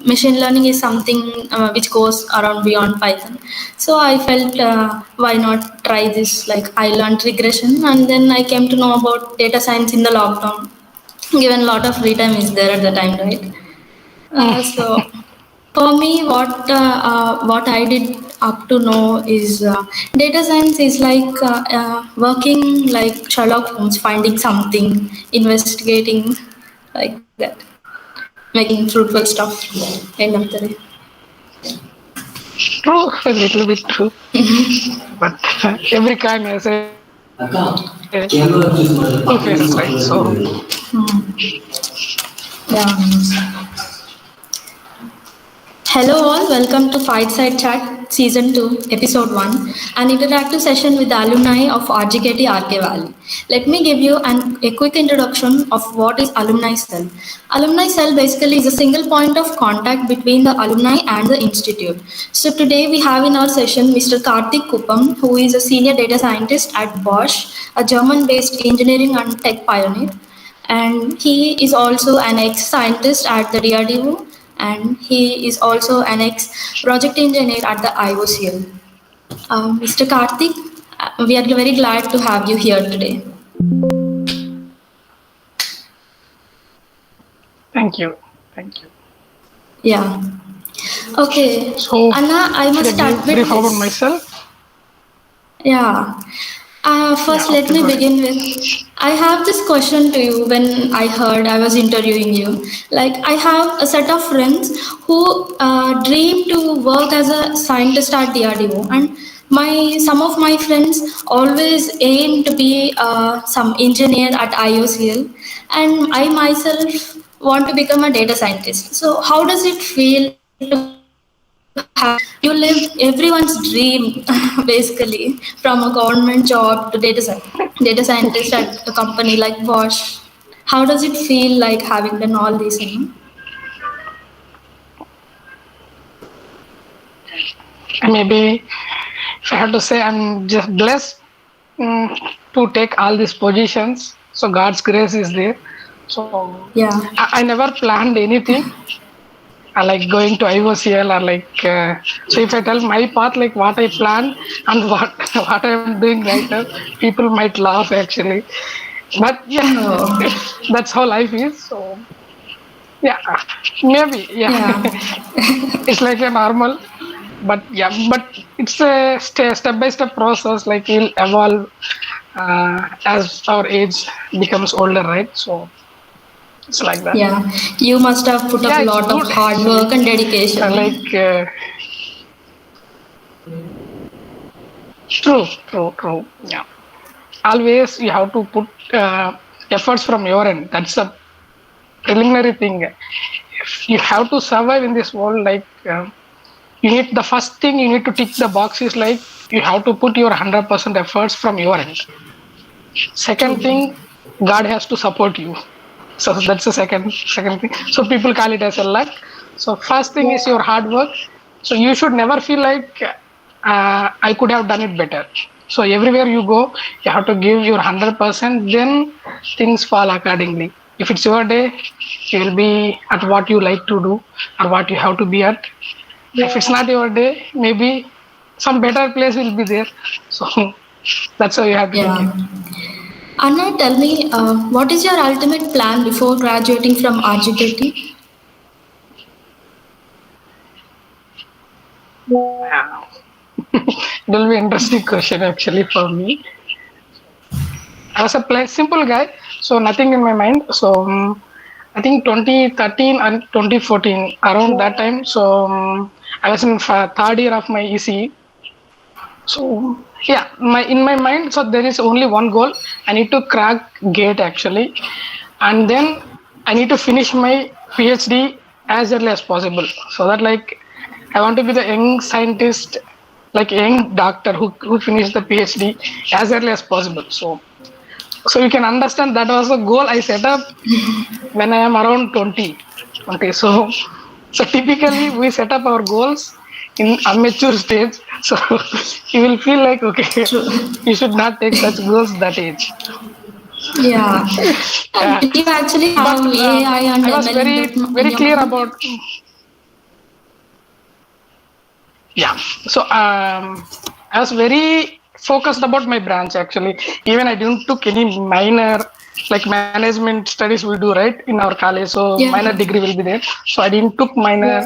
machine learning is something which goes around beyond Python. So I felt why not try this? Like I learned regression, and then I came to know about data science in the lockdown. Given a lot of free time is there at the time, right? So for me, what I did up to know is data science is like working like Sherlock Holmes, finding something, investigating, like that, making fruitful stuff. End of the day. True, a little bit true. But every kind has a two faces, right? So Yeah. Hello all, welcome to Fireside Chat Season 2, Episode 1, an interactive session with the alumni of RGKT RK Valley. Let me give you a quick introduction of what is Alumni Cell. Alumni Cell basically is a single point of contact between the alumni and the institute. So today we have in our session Mr. Karthik Kuppam, who is a senior data scientist at Bosch, a German-based engineering and tech pioneer. And he is also an ex-scientist at the DRDO, and he is also an ex-project engineer at the IOCL. Mr. Karthik, we are very glad to have you here today. thank you. Thank you. Yeah. Okay. So, Anna, I must start with brief about this. myself. Yeah. First, let me begin with I have this question to you when I was interviewing you. Like, I have a set of friends who dream to work as a scientist at DRDO, and some of my friends always aim to be some engineer at IOCL, and I myself want to become a data scientist. So, how does it feel to have you live everyone's dream basically from a government job to data scientist at a company like Bosch? How does it feel like having done all this? Maybe if I have to say, I'm just blessed to take all these positions. So God's grace is there. So Yeah. I never planned anything. I like going to IOCL or like so if I tell my path, like what I planned and what I am doing right now, people might laugh actually. But yeah, that's how life is. So yeah, maybe Yeah. it's like a normal. But yeah, but it's a step by step process. Like we'll evolve as our age becomes older, right? So it's like that. Yeah. You must have put up Yeah, a it's lot of good hard actually. work and dedication. True. Yeah, always you have to put efforts from your end. That's the preliminary thing. If you have to survive in this world, like you need the first thing you need to tick the box is like you have to put your 100% efforts from your end. Second thing, God has to support you. So that's the second thing. So people call it as a luck. So first thing is your hard work. So you should never feel like I could have done it better. So everywhere you go, you have to give your 100%. Then things fall accordingly. If it's your day, you will be at what you like to do or what you have to be at. If it's not your day, maybe some better place will be there. So that's how you have to take it. Anna, tell me, what is your ultimate plan before graduating from RGUKT? Yeah. It will be an interesting question actually for me. I was a simple guy, so nothing in my mind. So I think 2013 and 2014, around that time. So I was in third year of my ECE. So yeah, in my mind, so there is only one goal. I need to crack gate actually, and then I need to finish my PhD as early as possible. So that like I want to be the young scientist, like a young doctor who finished the PhD as early as possible. So you can understand that was a goal I set up when I am around 20. So typically we set up our goals in amateur stage. So you will feel like okay, you should not take such goals that age. Yeah. And you actually But have AI and I was ML very in very your clear mind? about Yeah. So I was very focused about my branch actually. Even I didn't took any minor like management studies we do right in our college. So Yeah. minor degree will be there. So I didn't took minor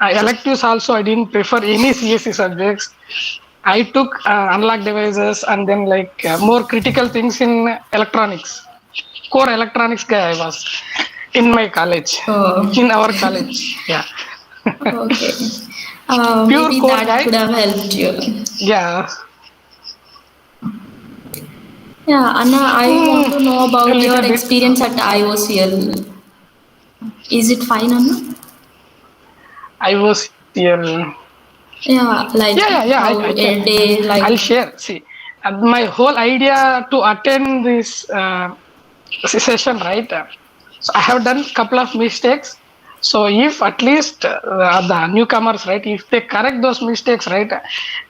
electives also. I didn't prefer any CSE subjects. I took unlock devices and then like more critical things in electronics. Core electronics guy I was in my college, Oh, in our college. Yeah. okay. Pure Maybe core that guy. could have helped you. Yeah. Yeah, Anna, I want to know A about little your bit. experience at IOCL. Is it fine, Anna? I was here. Yeah, like I how can. a day, I'll like, share. See, my whole idea to attend this session, right? So I have done couple of mistakes. So if at least the newcomers, right, if they correct those mistakes, right,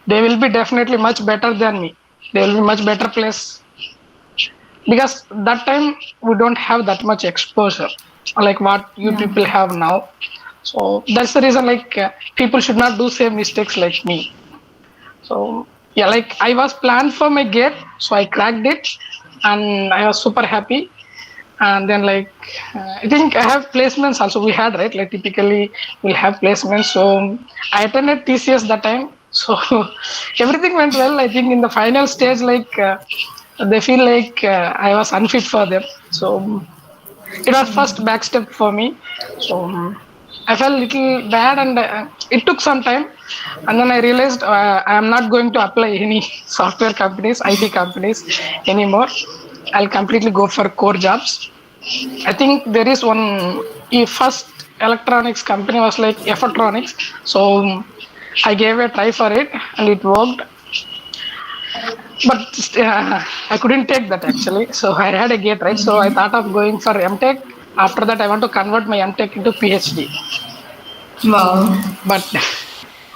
they will be definitely much better than me. They will be much better place because that time we don't have that much exposure like what you yeah, people have now. So that's the reason like people should not do same mistakes like me. So yeah, like I was planned for my gate, so I cracked it, and I was super happy. And then like I think I have placements also. We had right like typically we'll have placements. So I attended TCS that time. So everything went well. I think in the final stage, like they feel like I was unfit for them. So it was first back step for me. So I felt little bad, and it took some time. And then I realized I am not going to apply any software companies, IT companies anymore. I'll completely go for core jobs. I think there is one first electronics company was like Effortronics. So I gave a try for it and it worked. But I couldn't take that actually. So I had a gate, right? So I thought of going for MTech. After that, I want to convert my MTech into PhD. wow. But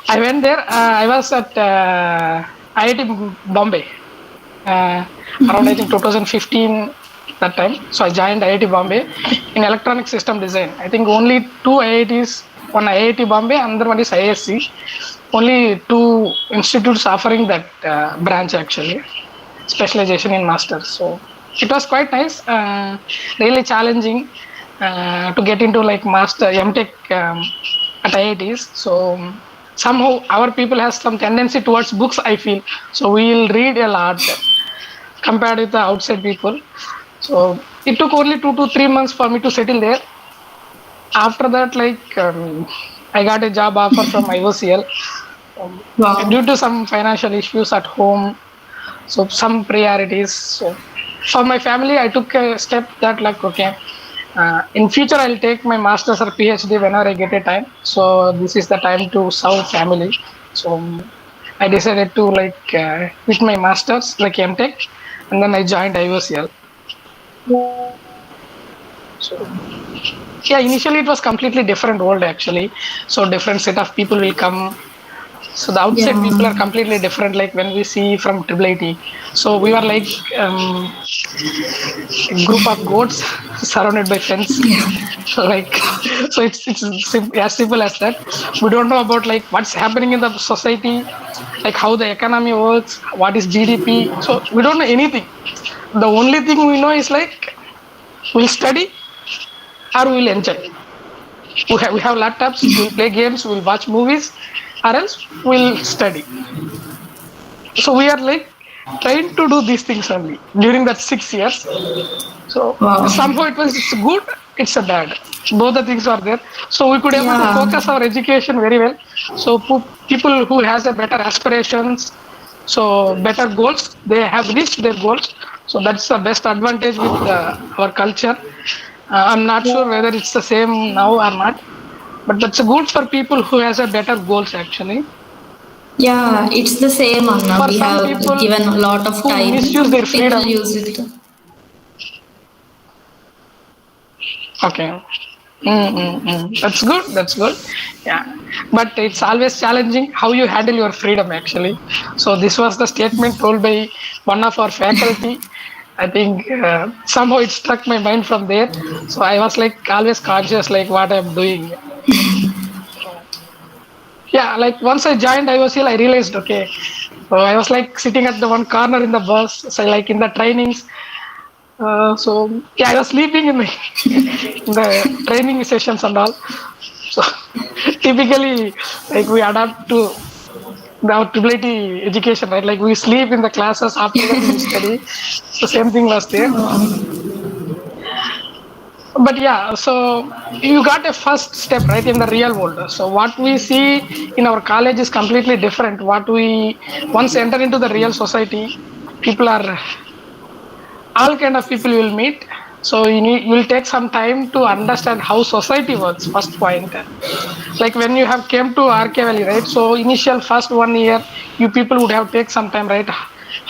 I went there. I was at IIT Bombay around I think 2015 that time. So I joined IIT Bombay in electronic system design. I think only two IITs, one IIT Bombay, another one is ISC. Only two institutes offering that branch actually, specialization in masters. So it was quite nice, really challenging to get into like master MTech at IITs. So somehow our people has some tendency towards books. I feel so we'll read a lot compared with the outside people. So it took only 2 to 3 months for me to settle there. After that, like I got a job offer from IOCL um, due Wow. to some financial issues at home. So some priorities. So for my family, I took a step that like okay, in future I'll take my masters or PhD whenever I get a time. So this is the time to serve family. So I decided to like quit my masters like MTech, and then I joined IOCL. So yeah, initially it was completely different world actually. So different set of people will come. So the outside people Yeah. are completely different. Like when we see from Triple IT, so we were like a group of goats surrounded by fence. Like so, it's as simple as that. We don't know about like what's happening in the society, like how the economy works, what is GDP. So we don't know anything. The only thing we know is like we'll study or we'll enjoy. We have laptops, we'll play games, we'll watch movies, or else we'll study. So we are like trying to do these things only during that 6 years. So Wow. somehow it's good, it's a bad. Both the things are there. So we could able to Yeah. focus our education very well. So people who has a better aspirations, so better goals, they have reached their goals. So that's the best advantage with our culture. I'm not sure whether it's the same now or not, but that's good for people who has a better goals actually. Yeah, it's the same, Anna. For We some have people given a lot of who misuse time. their People freedom, use it. okay. That's good. That's good. Yeah, but it's always challenging how you handle your freedom. Actually, so this was the statement told by one of our faculty. I think somehow it struck my mind from there. So I was like always conscious, like what I'm doing. So yeah, like once I joined IOCL, I realized, okay, so I was like sitting at the one corner in the bus, so like in the trainings. So yeah, I was sleeping in the training sessions and all. So typically, like we adapt to the ability education, right? Like we sleep in the classes, after that we study. So same thing was there. But yeah, so you got a first step, right, in the real world. So what we see in our college is completely different. What we once enter into the real society, people are all kind of people you will meet. So you will take some time to understand how society works. First point, like when you have came to RK Valley, right? So initial first 1 year, you people would have take some time, right?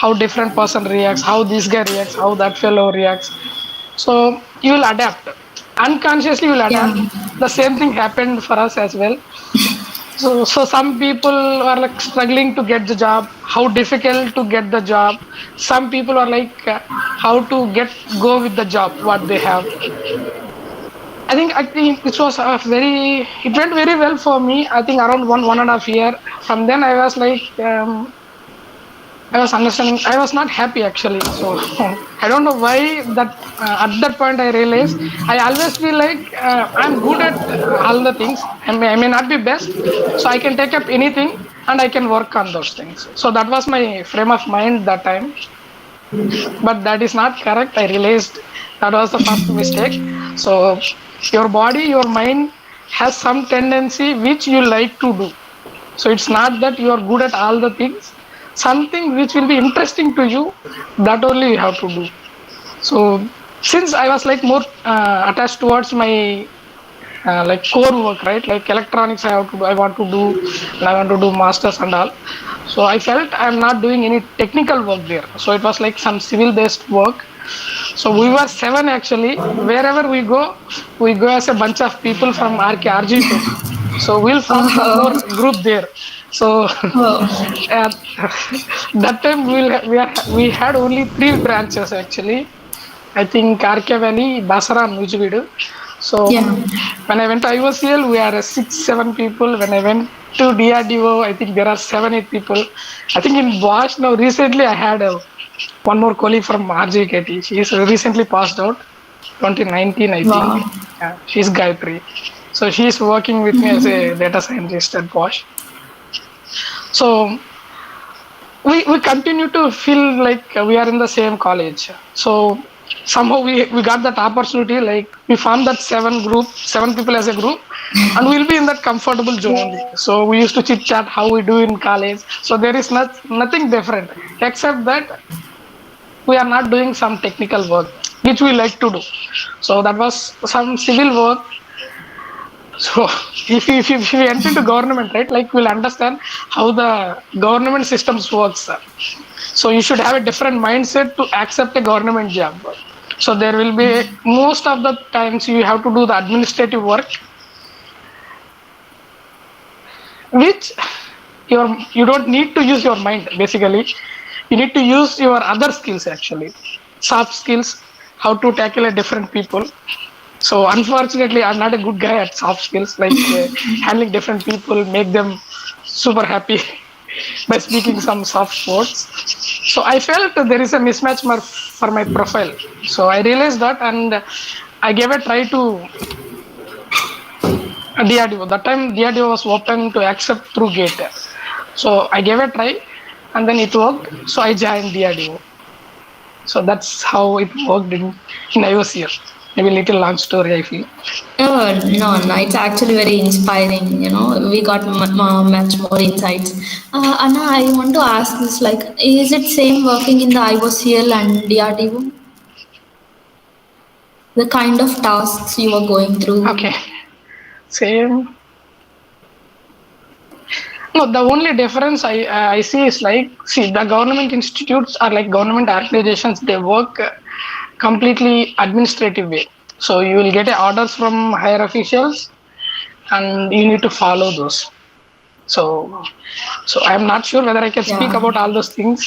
How different person reacts, how this guy reacts, how that fellow reacts. So you will adapt. Unconsciously, you will Yeah. adapt. The same thing happened for us as well. So some people are like struggling to get the job. How difficult to get the job. Some people are like how to go with the job what they have. I think it went very well for me. I think around 1.5 year. From then I was like I was understanding. I was not happy actually. So I don't know why that at that point I realized I always feel like I'm good at all the things. I may not be best, so I can take up anything and I can work on those things. So that was my frame of mind that time. But that is not correct. I realized that was the first mistake. So your body, your mind has some tendency which you like to do. So it's not that you are good at all the things. Something which will be interesting to you, that only you have to do. So since I was like more attached towards my like core work, right? Like electronics, I want to do, and I want to do masters and all. So I felt I'm not doing any technical work there. So it was like some civil based work. So we were seven actually. Wherever we go as a bunch of people from RGUKT. So we'll form some more Oh, group there. So oh, at that time we had only three branches actually. I think RK Valley, Basara, and Nujividu. So yeah. when I went to IOCL, we are 6, 7 people. When I went to DRDO, I think there are 7, 8 people. I think in Bosch now recently I had one more colleague from RGKT. She is recently passed out, 2019 I think. Wow. She's Gayatri. So she is working with me as a data scientist at Bosch. So we continue to feel like we are in the same college. So somehow we got that opportunity, like we formed that 7 people as a group, and we'll be in that comfortable zone only. So we used to chit chat how we do in college. So there is nothing different except that we are not doing some technical work which we like to do. So that was some civil work. So if you enter into government, right, like we'll understand how the government systems works. So you should have a different mindset to accept a government job. So there will be most of the times you have to do the administrative work, which you don't need to use your mind basically. You need to use your other skills actually, soft skills, how to tackle a different people. So unfortunately, I'm not a good guy at soft skills, like handling different people, make them super happy by speaking some soft words. So I felt there is a mismatch for my profile. So I realized that, and I gave a try to DRDO. That time DRDO was open to accept through Gate. So I gave a try, and then it worked. So I joined DRDO. So that's how it worked in IOCL. Maybe a little long story, I feel. Oh, no, no, it's actually very inspiring. We got much more insights. Anna, I want to ask this, like, is it same working in the IOCL and DRDO? The kind of tasks you are going Okay, through? same. No, the only difference I see is like, see, the government institutes are like government organizations. They work completely administrative way. So you will get orders from higher officials, and you need to follow those. So, so I'm not sure whether I can speak Yeah. about all those things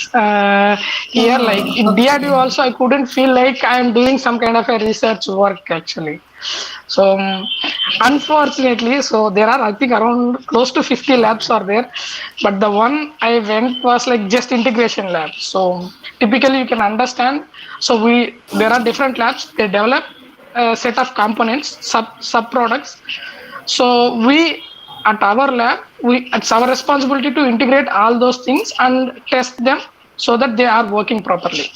here. Like Yeah. in DRDO, Okay. also I couldn't feel like I'm doing some kind of a research work actually. So unfortunately, so there are I think around close to 50 labs are there, but the one I went was like just integration lab. So typically you can understand. So we there are different labs. They develop a set of components, sub products. So we at our lab, it's our responsibility to integrate all those things and test them so that they are working properly.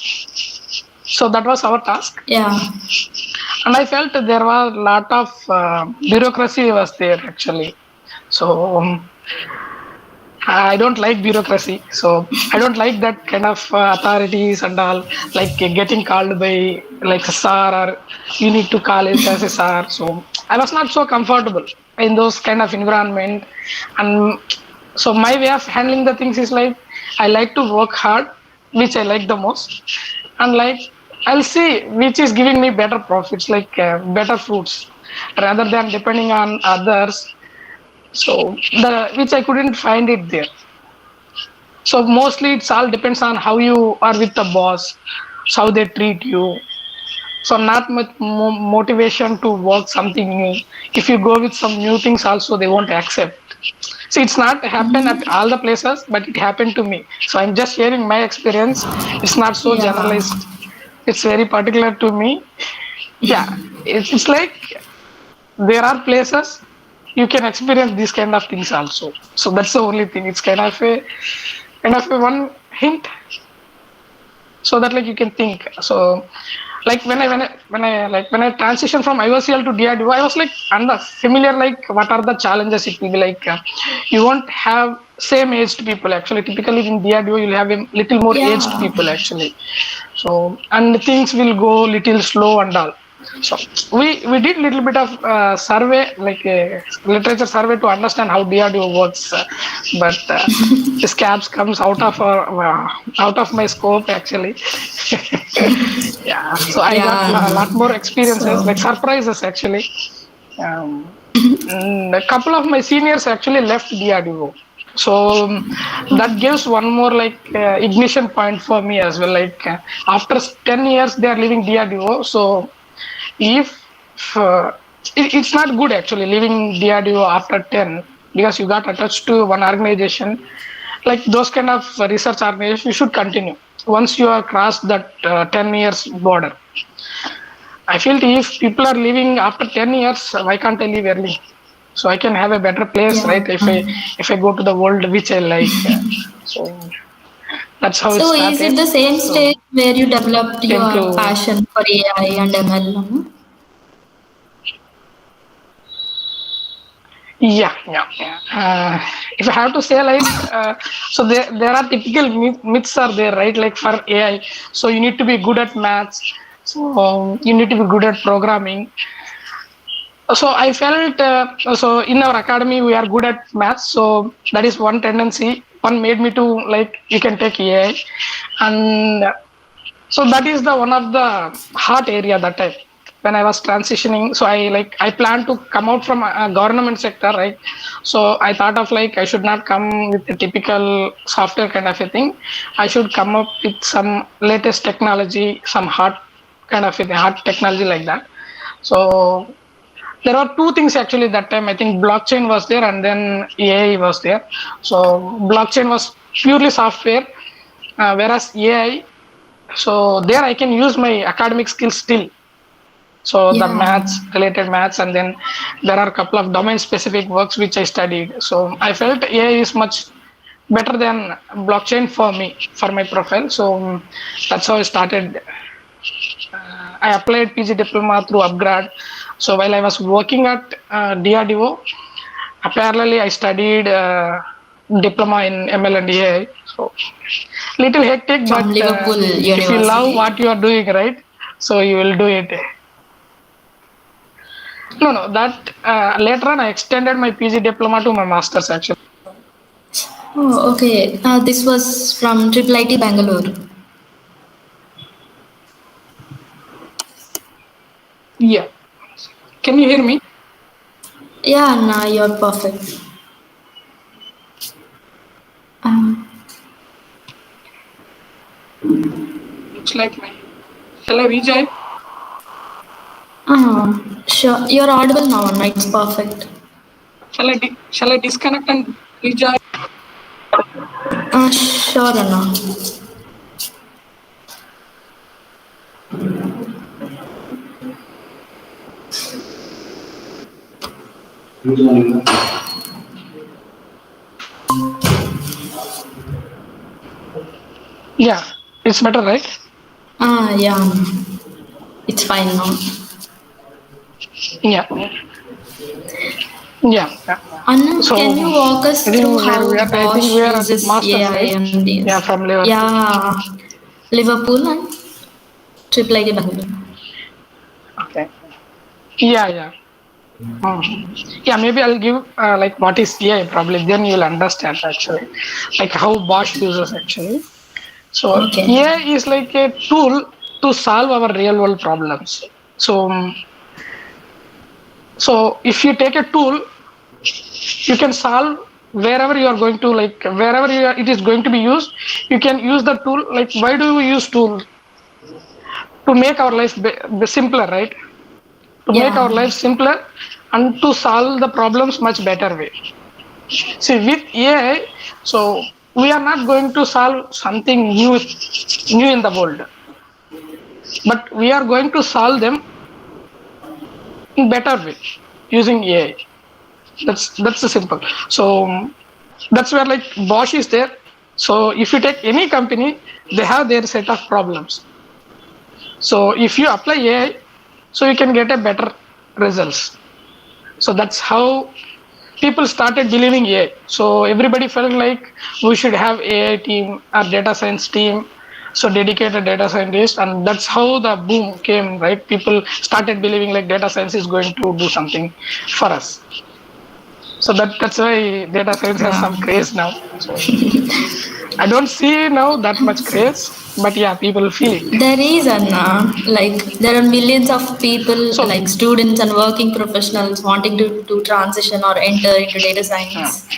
So that was our task, Yeah. and I felt there was a lot of bureaucracy was there actually. So I don't like bureaucracy, so I don't like that kind of authorities and all, like getting called by like a sir or you need to call it as a sir. So I was not so comfortable in those kind of environment, and so my way of handling the things is like I like to work hard, which I like the most, and like I'll see which is giving me better profits, like better fruits, rather than depending on others. So the which I couldn't find it there. So mostly it's all depends on how you are with the boss, how they treat you. So not much motivation to work something new. If you go with some new things, also they won't accept. See, it's not happen at all the places, but it happened to me. So I'm just sharing my experience. It's not so Yeah. generalized. It's very particular to me. Yeah, it's like there are places you can experience these kind of things also. So that's the only thing. It's kind of a one hint so that like you can think. So like when I transition from IOCL to DRDO, I was like under familiar like what are the challenges it will be like. You won't have same aged people actually. Typically in DRDO you'll have a little more aged Yeah. people actually. So and things will go little slow and all. So we did little bit of survey like a literature survey to understand how DRDO works, but scabs comes out of my scope actually. Yeah, so I got a Yeah. lot more experiences So, like surprises actually. A couple of my seniors actually left DRDO, so that gives one more like ignition point for me as well. Like after 10 years they are leaving DRDO, so if uh, it's not good actually leaving DRDO after 10 because you got attached to one organization. Like those kind of research organization you should continue once you have crossed that 10 years border. I feel if people are leaving after 10 years, why can't I leave early so I can have a better place, yeah. right? If I go to the world which I like, so that's how it So, is it started. the same So stage where you developed came your to passion for AI and ML? No? Yeah, yeah, yeah. If I have to say, like, so there are typical myths are there, right? Like for AI, so you need to be good at maths, so you need to be good at programming. So I felt so in our academy we are good at maths, so that is one tendency. One made me to like you can take AI, and so that is the one of the hot area that time when I was transitioning. So I plan to come out from a government sector, right? So I thought of like I should not come with the typical software kind of a thing. I should come up with some latest technology, some hot kind of a thing, hot technology like that. So there are two things actually that time. I think blockchain was there and then AI was there. So blockchain was purely software, whereas AI, so there I can use my academic skills still. So the Yeah. maths, related maths, and then there are a couple of domain specific works which I studied. So I felt AI is much better than blockchain for me, for my profile. So that's how I started. I applied PG diploma through upgrad. So while I was working at DRDO, parallelly I studied diploma in ML and AI. So little hectic, From but Liverpool if you love University. what you are doing, right? So you will do it. No, no. That later on, I extended my PG diploma to my masters actually. Oh, okay. This was from Triple IT Bangalore. Yeah. Can you hear me? Yeah, now you're perfect. Um, Looks like my. Shall I rejoin? sure. You're audible now, Anna. It's perfect. Shall I disconnect and rejoin? Sure, Anna. Yeah, it's better, right? Yeah, Anna. It's fine now. Yeah, yeah. Yeah. Anna, So can you walk I us think through where we how are. I think Bosch we are at uses masters, AI right? and Yeah, this? from Liverpool. Yeah, Liverpool and Triple A Bangalore. Okay. Yeah, yeah. Yeah, maybe I'll give like what is AI probably. Then you'll understand actually, like how Bosch uses actually. So Okay. AI is like a tool to solve our real world problems. So so if you take a tool, you can solve wherever you are going to, like wherever it is going to be used. You can use the tool. Like why do we use tool? To make our life simpler, right? To make our Yeah. life simpler and to solve the problems much better way. See, with AI, so we are not going to solve something new in the world, but we are going to solve them in better way using AI. That's the simple. So that's where like Bosch is there. So if you take any company, they have their set of problems. So if you apply AI, so you can get a better results. So that's how people started believing AI. So everybody felt like we should have AI team or data science team, so dedicated data scientist, and that's how the boom came. Right, people started believing like data science is going to do something for us. So that's why data science has Yeah. some craze now. So I don't see now that much craze, but yeah, people feel it. There is Anna, like there are millions of people, So like students and working professionals wanting to transition or enter into data uh, science.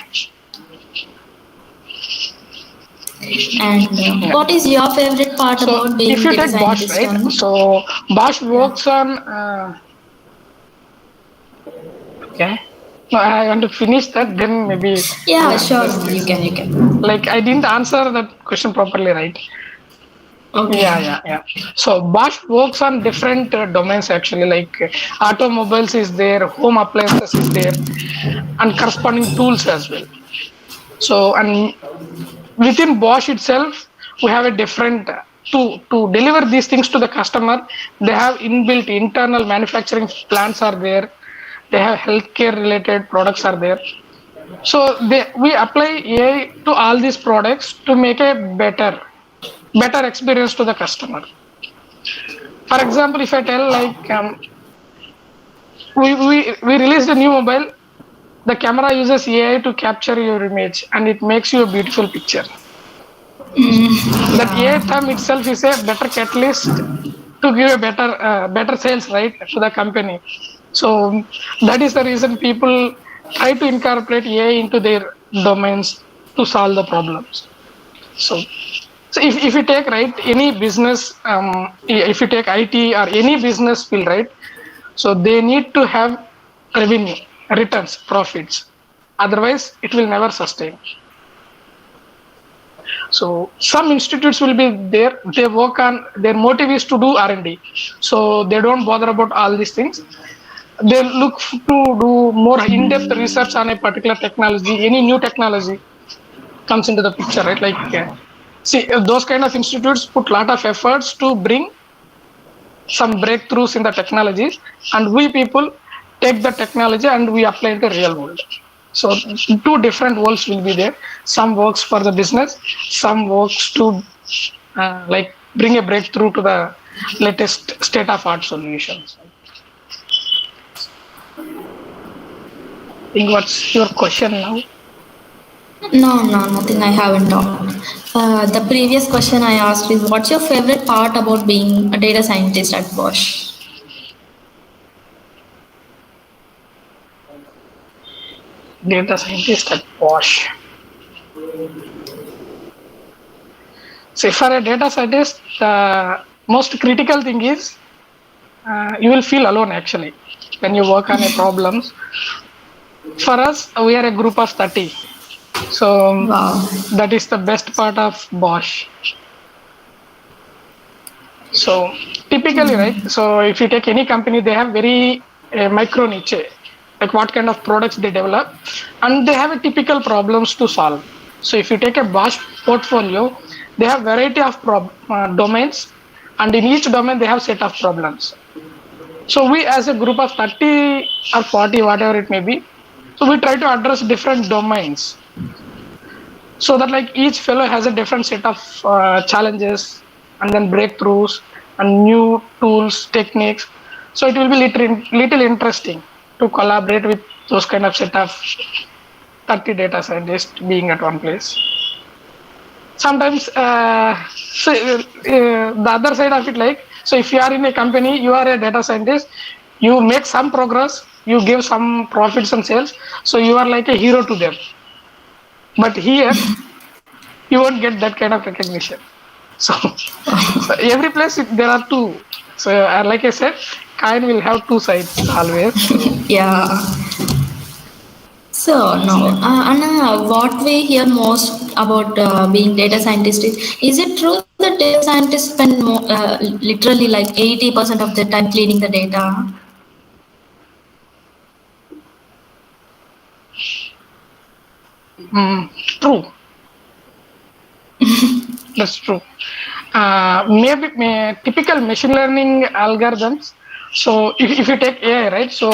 And yeah. what is your favorite part So about if being you data take Bosch, scientist, right? Anna? So Bosch Yeah. works on. Okay. No, I want to finish that. Then maybe I'll Yeah, sure, address Anna. You this. can, you can. Like I didn't answer that question properly, right? Yeah, Okay. yeah, yeah. So Bosch works on different domains actually. Like automobiles is there, home appliances is there, and corresponding tools as well. So and within Bosch itself, we have a different to deliver these things to the customer. They have inbuilt internal manufacturing plants are there. They have healthcare related products are there. So we apply AI to all these products to make a better experience to the customer. For example, if I tell like we released a new mobile, the camera uses AI to capture your image and it makes you a beautiful picture. That AI Yeah. term itself is a better catalyst to give a better sales, right, to the company. So that is the reason people try to incorporate AI into their domains to solve the problems. So so if you take right any business, if you take IT or any business field, right, so they need to have revenue, returns, profits. Otherwise, it will never sustain. So some institutes will be there. They work on their motive is to do R&D. So they don't bother about all these things. They look to do more in-depth research on a particular technology. Any new technology comes into the picture, right? Like see those kind of institutes put lot of efforts to bring some breakthroughs in the technologies, and we people take the technology and we apply it to real world. So two different worlds will be there. Some works for the business, some works to like bring a breakthrough to the latest state of art solutions. I think what's your question now? No, no, nothing. I haven't talked. The previous question I asked is, what's your favorite part about being a data scientist at Bosch? Data scientist at Bosch. So for a data scientist, the most critical thing is you will feel alone actually when you work on a problems. For us, we are a group of 30. So Wow. that is the best part of Bosch. So typically, right? So if you take any company, they have very micro niche, like what kind of products they develop, and they have a typical problems to solve. So if you take a Bosch portfolio, they have variety of domains, and in each domain they have set of problems. So we, as a group of 30 or 40, whatever it may be, so we try to address different domains, so that like each fellow has a different set of challenges and then breakthroughs and new tools techniques. So it will be little interesting to collaborate with those kind of set of 30 data scientists being at one place. Sometimes the other side of it, like, so if you are in a company, you are a data scientist, you make some progress, you give some profits and sales, so you are like a hero to them. But here you won't get that kind of recognition. So, so every place there are two. So like I said, coin will have two sides always. So Yeah. So no, Anna, what we hear most about being data scientist is it true that data scientists spend literally like 80% of their time cleaning the data? true, that's true. Maybe typical machine learning algorithms. So if you take AI, right? So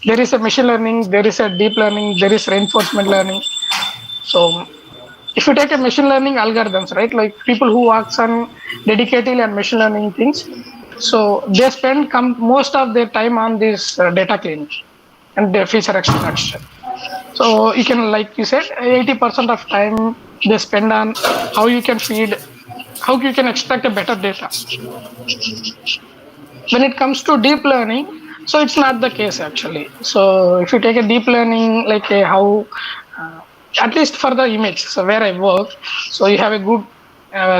there is a machine learning, there is a deep learning, there is reinforcement learning. So if you take a machine learning algorithms, right, like people who works on dedicatedly on machine learning things, so they spend most of their time on this data cleaning and the feature extraction. So you can, like you said, 80% of time they spend on how you can feed, how you can extract a better data. When it comes to deep learning, so it's not the case actually. So if you take a deep learning, like how uh, at least for the image, so where I work, so you have a good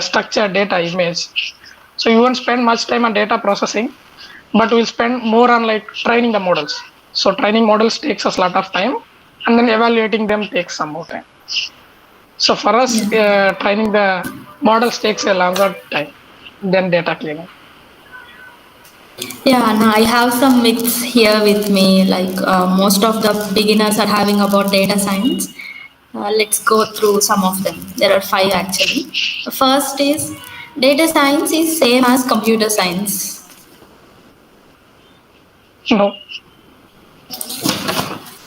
structured data image, so you won't spend much time on data processing, but we'll spend more on like training the models. So training models takes us a lot of time, and then evaluating them takes some more time. So for us, Yeah. training the models takes a longer time than data cleaning. Yeah, no, I have some myths here with me. Like most of the beginners are having about data science. Let's go through some of them. There are five actually. The first is data science is same as computer science. No.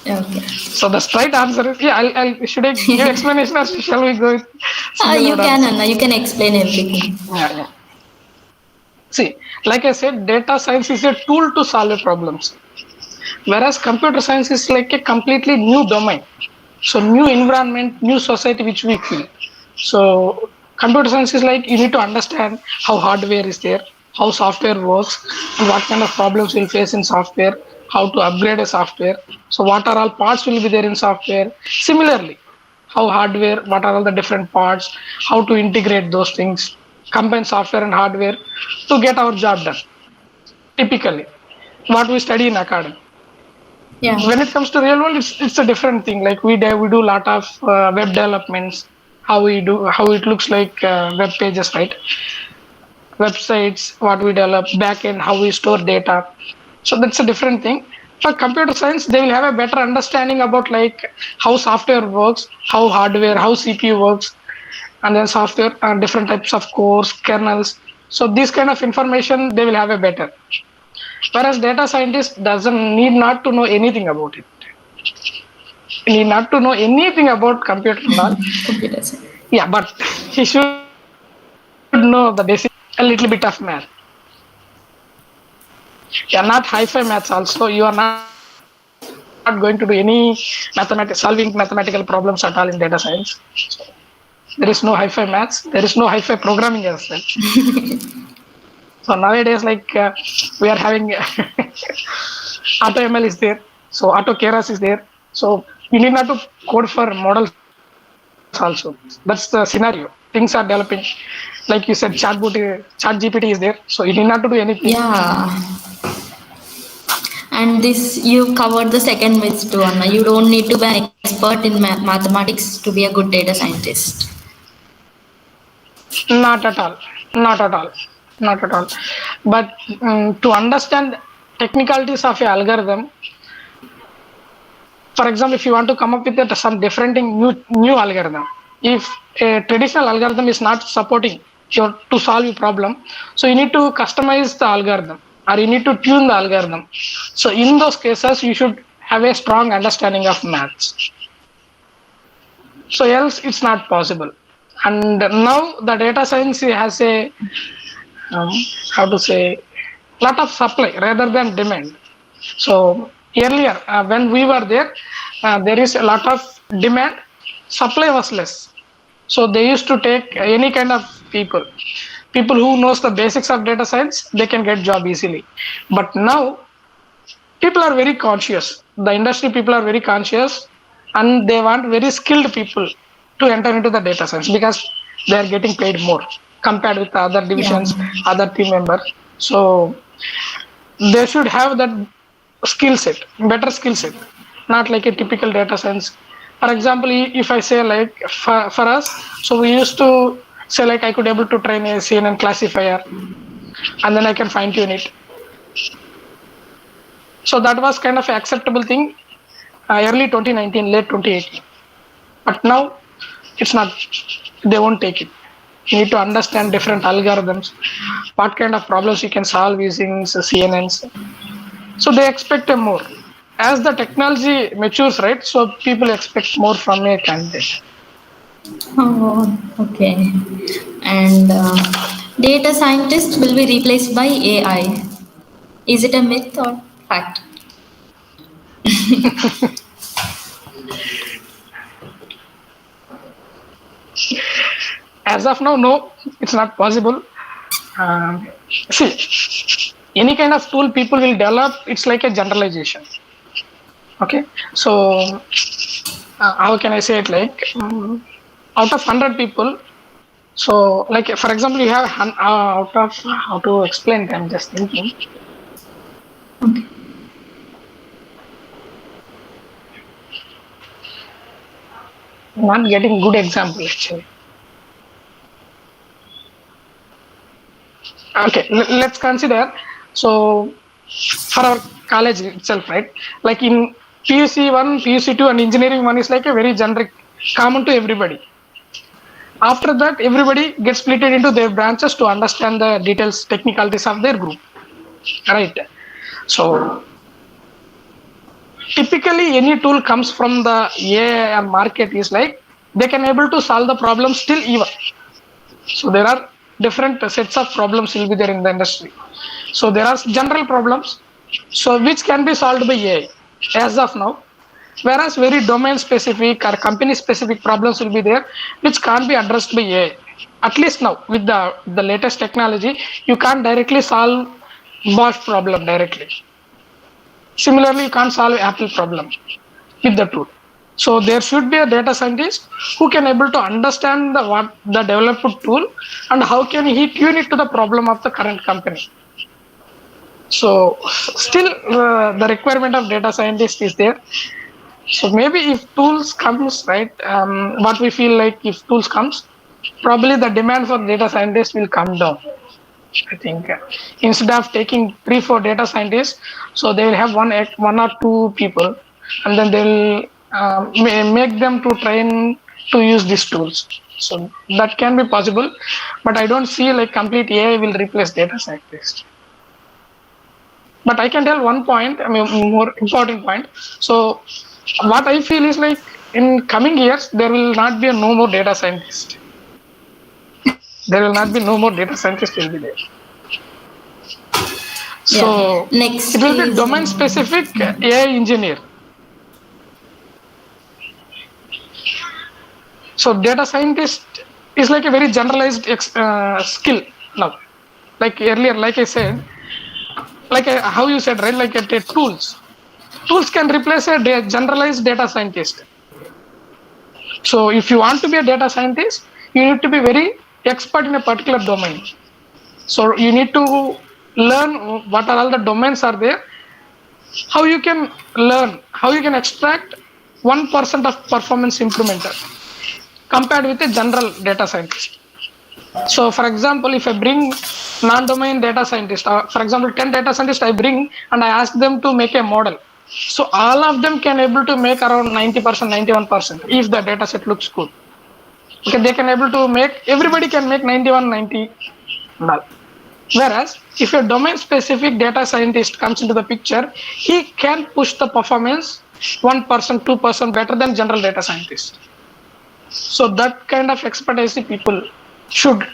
Okay. So the straight answer is, yeah. Should I give explanation or shall we go with single You word can, answer? Anna. You can explain everything. Yeah, yeah. See, like I said, data science is a tool to solve problems, whereas computer science is like a completely new domain. So new environment, new society which we feel. So computer science is like you need to understand how hardware is there, how software works, and what kind of problems we'll face in software, how to upgrade a software. So what are all parts will be there in software. Similarly, how hardware, what are all the different parts, how to integrate those things, combine software and hardware to get our job done. Typically, what we study in academy. Yeah. When it comes to real world, it's a different thing. Like we do a lot of web developments, how it looks like web pages, right? Websites, what we develop, backend, how we store data. So that's a different thing. For computer science, they will have a better understanding about like how software works, how hardware, how CPU works, and then software and different types of cores, kernels. So this kind of information they will have a better. Whereas data scientist doesn't need not to know anything about it. He need not to know anything about computer and all. Computer science. Yeah, but he should know the basic, a little bit of math. Yeah, not high-fi maths also. You are not going to do any solving mathematical problems at all in data science. So there is no high-fi maths. There is no high-fi programming as well. So nowadays, like we are having auto ML is there. So auto keras is there. So you need not to code for models also. That's the scenario. Typical scenario. things are developing. Like you said, chat GPT is there, so you need not to do anything. Yeah. And this you covered the second myth too, Anna. You don't need to be an expert in mathematics to be a good data scientist. Not at all. Not at all. Not at all. But to understand technicalities of a algorithm, for example, if you want to come up with some different new algorithm, if a traditional algorithm is not supporting to solve your problem, so you need to customize the algorithm or you need to tune the algorithm. So in those cases, you should have a strong understanding of maths. So else it's not possible. And now the data science has a how to say lot of supply rather than demand. So earlier when we were there, there is a lot of demand, supply was less. So they used to take any kind of people who knows the basics of data science, they can get job easily. But now people are very conscious. The industry people are very conscious, and they want very skilled people to enter into the data science because they are getting paid more compared with the other divisions, Yeah. other team members. So they should have that skill set, better skill set, not like a typical data science. For example, if I say like for us, so we used to say like I could able to train a CNN classifier and then I can fine tune it. So that was kind of an acceptable thing early 2019, late 2018. But now it's not, they won't take it. You need to understand different algorithms, what kind of problems you can solve using CNNs. So they expect a more. As the technology matures, right? So people expect more from a candidate. Oh, okay. And data scientists will be replaced by AI. Is it a myth or fact? As of now, no, it's not possible. See, any kind of tool people will develop, it's like a generalization. Okay, so how can I say it? Like out of 100 people, so like for example, you have out of how to explain it, I'm just thinking. Okay. Not getting good example actually. Okay, let's consider. So for our college itself, right? Like in PUC 1, PUC 2, and engineering 1 is like a very generic, common to everybody. After that, everybody gets split into their branches to understand the details, technicalities of their group, right? So typically, any tool comes from the AI market is like they can able to solve the problem still even. So there are different sets of problems will be there in the industry. So there are general problems, so which can be solved by AI as of now. Whereas very domain specific or company specific problems will be there, which can't be addressed by AI. At least now with the latest technology, you can't directly solve Bosch problem directly. Similarly, you can't solve Apple problem with the tool. So there should be a data scientist who can able to understand what the developed tool and how can he tune it to the problem of the current company. So still the requirement of data scientist is there. So maybe if tools comes, right, what we feel like if tools comes, probably the demand for data scientists will come down. I think instead of taking 3-4 data scientists, so they will have one or two people, and then they'll make them to train to use these tools. So that can be possible, but I don't see like complete AI will replace data scientists. But I can tell one point, I mean more important point. So what I feel is like in coming years there will not be no more data scientist. There will not be no more data scientist will be there. Yeah. So it Next will be is domain specific AI engineer. So data scientist is like a very generalized skill now. Like earlier, like I said, like how you said, right? Like tools can replace a generalized data scientist. So if you want to be a data scientist, you need to be very expert in a particular domain. So you need to learn what are all the domains are there, how you can learn, how you can extract 1% of performance improvement compared with a general data scientist. So for example, if I bring non-domain data scientist, for example, 10 data scientists I bring and I ask them to make a model. So all of them can able to make around 90%, 91% if the data set looks good. Okay, they can able to make, everybody can make 91, 90. Whereas if a domain specific data scientist comes into the picture, he can push the performance 1%, 2% better than general data scientist. So that kind of expertise people should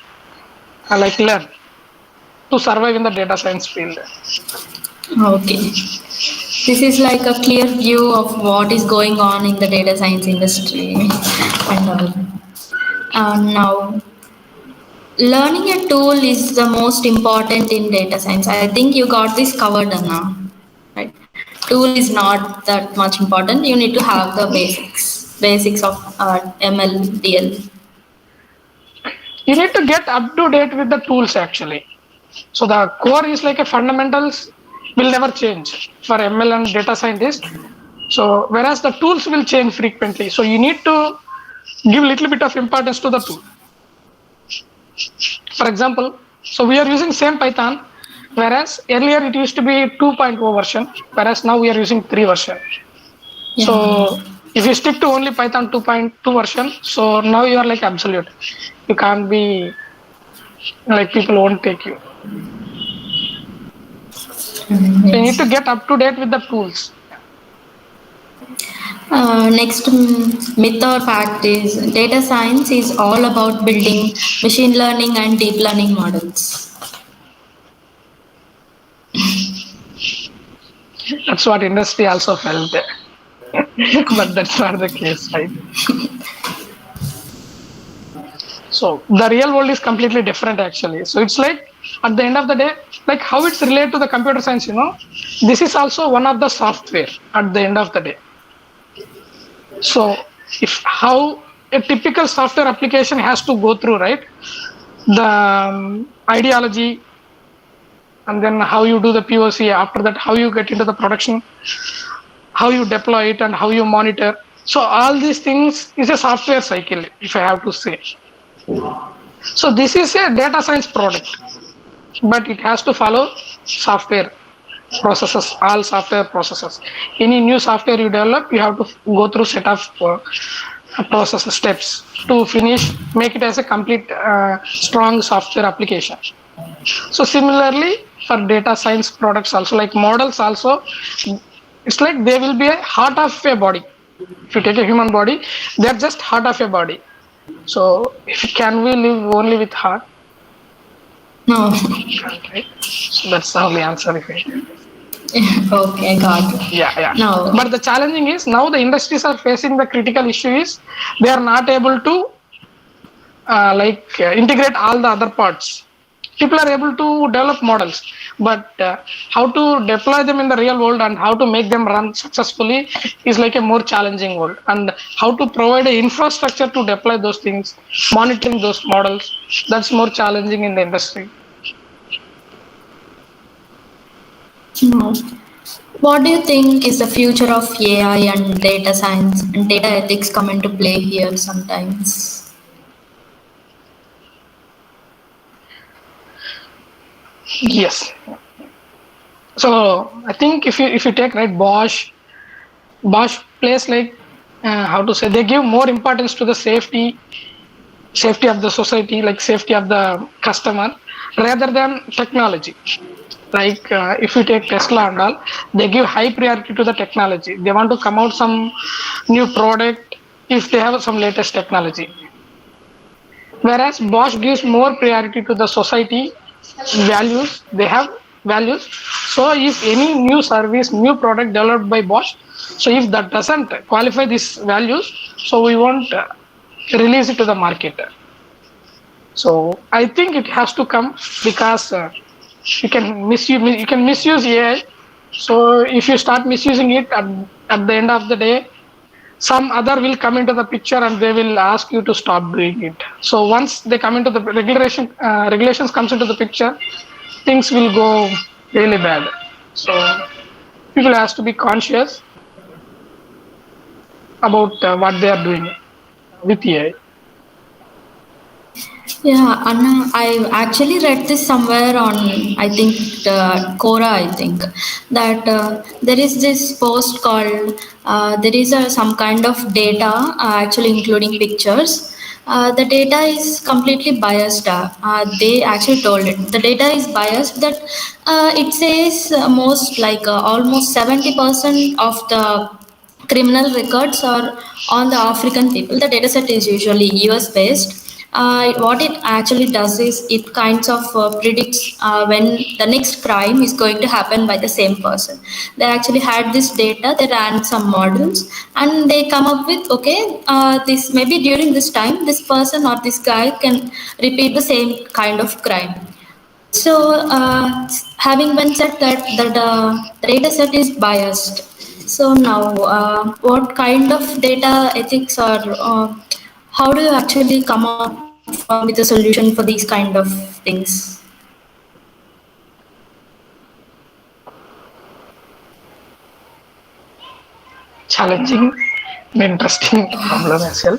learn to survive in the data science field. Okay. This is like a clear view of what is going on in the data science industry and all. Now, learning a tool is the most important in data science. I think you got this covered, Anna. Right? Tool is not that much important. You need to have the basics of ML, DL. You need to get up to date with the tools actually. So the core is like a fundamentals will never change for ML and data scientists. So whereas the tools will change frequently. So you need to give a little bit of importance to the tool. For example, so we are using same Python, whereas earlier it used to be 2.0 version, whereas now we are using 3 version. Yeah. So if you stick to only Python 2.2 version, so now you are like absolute. You can't be like people won't take you. So you need to get up to date with the tools. Next myth or fact is data science is all about building machine learning and deep learning models. That's what industry also felt, but that's not the case, right? So the real world is completely different actually. So it's like at the end of the day, like how it's related to the computer science, this is also one of the software at the end of the day. So if how a typical software application has to go through, right? The ideology, and then how you do the POC, after that how you get into the production, how you deploy it and how you monitor. So all these things is a software cycle, if I have to say. So this is a data science product, but it has to follow software processes, all software processes. Any new software you develop, you have to go through set of process steps to finish, make it as a complete strong software application. So similarly for data science products also, like models also, it's like they will be a heart of a body. If you take a human body, they're just heart of a body. So can we live only with heart? No. Right? So that's the only answer. Okay, got it. Yeah. No. But the challenging is now the industries are facing the critical issue is they are not able to integrate all the other parts. People are able to develop models, but how to deploy them in the real world and how to make them run successfully is like a more challenging world. And how to provide an infrastructure to deploy those things, monitoring those models, that's more challenging in the industry. No. What do you think is the future of AI and data science and data ethics come into play here sometimes? Yes. So I think if you take right Bosch plays like how to say, they give more importance to the safety of the society, like safety of the customer, rather than technology. Like if you take Tesla and all, they give high priority to the technology. They want to come out some new product if they have some latest technology. Whereas Bosch gives more priority to the society values. They have values. So if any new service, new product developed by Bosch, so if that doesn't qualify these values, so we won't release it to the market. So I think it has to come because you can misuse AI. So if you start misusing it at the end of the day, some other will come into the picture and they will ask you to stop doing it. So once they come into the regulations comes into the picture, things will go really bad. So people has to be conscious about what they are doing with AI. Yeah, Anna, I actually read this somewhere on, I think, Quora, I think, that there is this post called, there is some kind of data, actually including pictures. The data is completely biased. They actually told it. The data is biased that it says most like almost 70% of the criminal records are on the African people. The dataset is usually US based. What it actually does is it kinds of predicts when the next crime is going to happen by the same person. They actually had this data, they ran some models, and they come up with okay, this maybe during this time, this person or this guy can repeat the same kind of crime. So, having been said that the data set is biased, so now what kind of data ethics or how do you actually come up with a solution for these kind of things? Challenging, and interesting problem as well.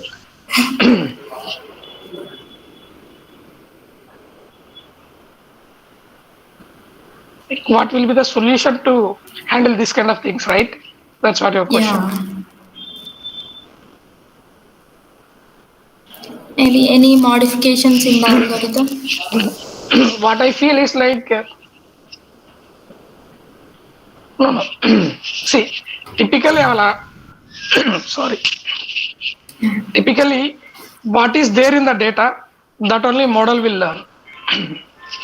Like, what will be the solution to handle this kind of things, right? That's what your question. Yeah. Any modifications in the algorithm? What I feel is like, no, no. See, typically, sorry. Typically, what is there in the data, that only model will learn.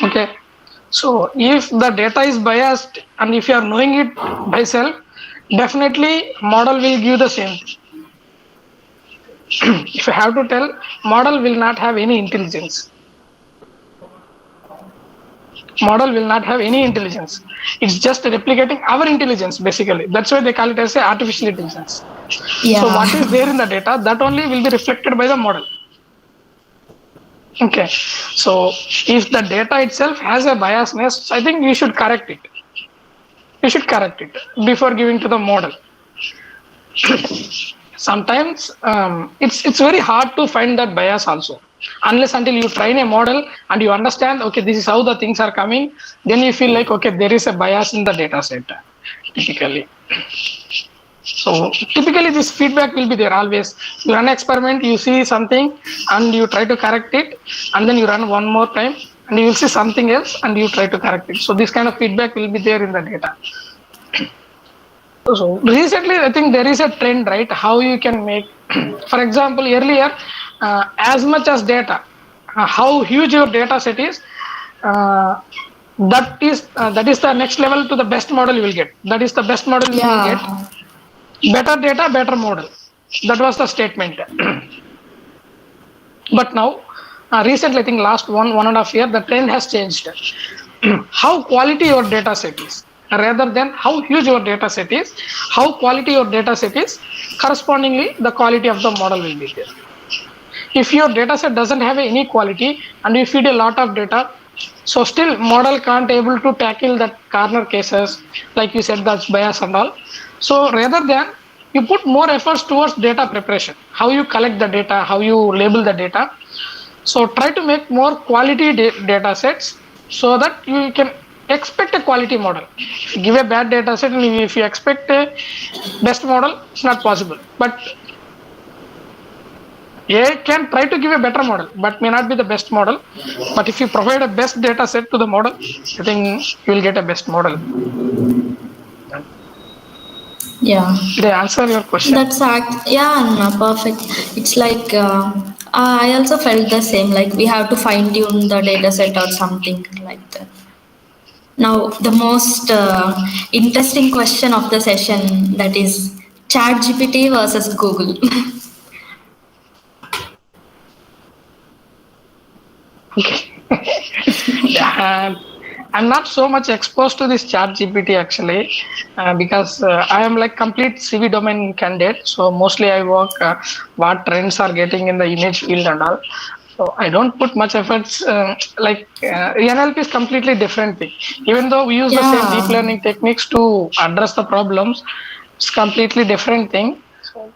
Okay. So if the data is biased and if you are knowing it by self, definitely model will give the same. If you have to tell, model will not have any intelligence. Model will not have any intelligence. It's just replicating our intelligence basically. That's why they call it as a artificial intelligence. So Yeah. what is there in the data, that only will be reflected by the model. Okay. So if the data itself has a biasness, I think you should correct it. You should correct it before giving to the model. Sometimes it's very hard to find that bias also, unless until you train a model and you understand, okay, this is how the things are coming, then you feel like, okay, there is a bias in the data set typically. So typically this feedback will be there always. You run an experiment, you see something and you try to correct it, and then you run one more time and you will see something else and you try to correct it. So this kind of feedback will be there in the data. So recently, I think there is a trend, right? How you can make, for example, earlier, as much as data, how huge your data set is, uh, that is the next level to the best model you will get. That is the best model you will get. Yeah. Better data, better model. That was the statement. But now, recently, I think last one and a half year, the trend has changed. How quality your data set is, rather than how huge your data set is, how quality your data set is, correspondingly, the quality of the model will be there. If your data set doesn't have any quality and you feed a lot of data, so still model can't able to tackle that corner cases, like you said, that's bias and all. So rather than you put more efforts towards data preparation, how you collect the data, how you label the data. So try to make more quality data sets so that you can expect a quality model. If you give a bad data set and if you expect a best model, it's not possible. But AI can try to give a better model, but may not be the best model. But if you provide a best data set to the model, I think you will get a best model. Yeah. Did I answer your question? Yeah, Anna, perfect. It's like I also felt the same. Like we have to fine tune the data set or something like that. Now, the most interesting question of the session, that is ChatGPT versus Google. Okay. Yeah. I'm not so much exposed to this chat GPT actually, because I am like complete CV domain candidate. So mostly I work what trends are getting in the image field and all. So I don't put much efforts. NLP is completely different thing. Even though we use the same deep Yeah. learning techniques to address the problems, it's completely different thing. So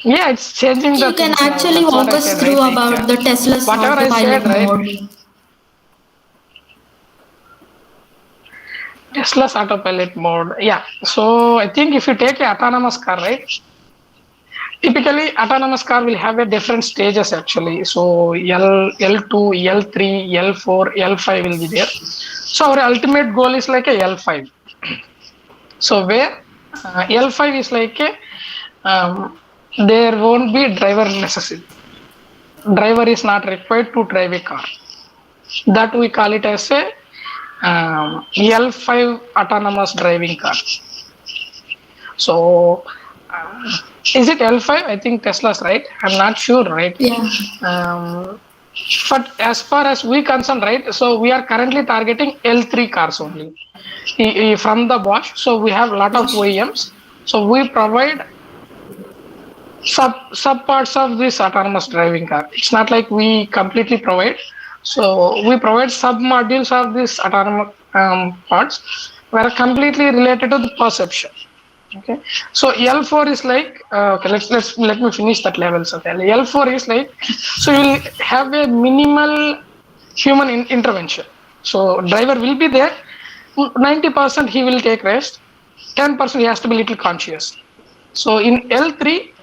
yeah, it's changing the You can things now. actually That's what walk I us said, right? through about the Tesla's Whatever I said, autopilot right? mode. Tesla's autopilot mode. Yeah. So I think if you take a autonomous car, right? Typically, autonomous car will have a different stages actually. So L2, L3, L4, L5 will be there. So our ultimate goal is like a L5. So where L5 is like a there won't be driver necessary. Driver is not required to drive a car. That we call it as a L5 autonomous driving car. So, is it L5? I think Tesla's right. I'm not sure, right? Yeah. Um, but as far as we concerned, right? So we are currently targeting L3 cars only from the Bosch. So we have a lot of OEMs. So we provide sub parts of this autonomous driving car. It's not like we completely provide. So we provide sub modules of this autonomous parts were completely related to the perception. Okay, so L4 is like okay. Let me finish that level. So L4 is like so you will have a minimal human intervention. So driver will be there. 90% he will take rest. 10% he has to be little conscious. So in L3,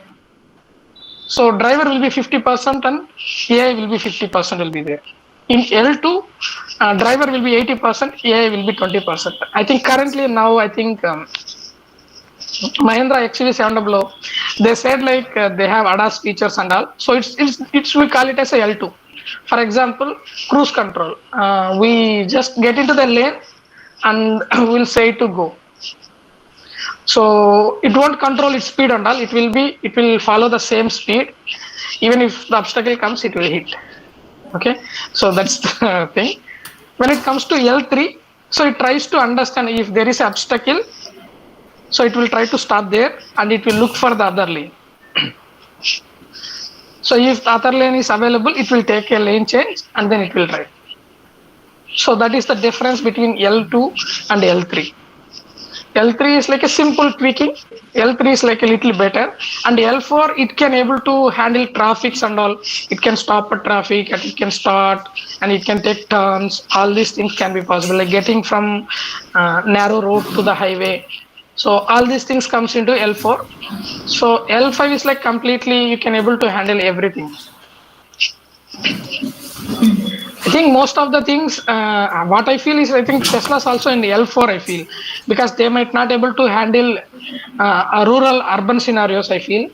so driver will be 50% and AI will be 50% will be there. In L2, driver will be 80%, AI will be 20%. I think currently now I think Mahindra XUV700, they said like they have ADAS features and all. So it's we call it as a L2. For example, cruise control. We just get into the lane and we'll say to go. So it won't control its speed and all. It will follow the same speed. Even if the obstacle comes, it will hit. Okay. So that's the thing. When it comes to L3, so it tries to understand if there is an obstacle. So it will try to stop there and it will look for the other lane. So if the other lane is available, it will take a lane change and then it will drive. So that is the difference between L2 and L3. L3 is like a simple tweaking. L3 is like a little better, and L4 it can able to handle traffics and all. It can stop a traffic and it can start and it can take turns. All these things can be possible, like getting from narrow road to the highway. So all these things comes into L4. So L5 is like completely you can able to handle everything. I think most of the things, what I feel is, I think Tesla's also in the L4. I feel because they might not able to handle rural urban scenarios. I feel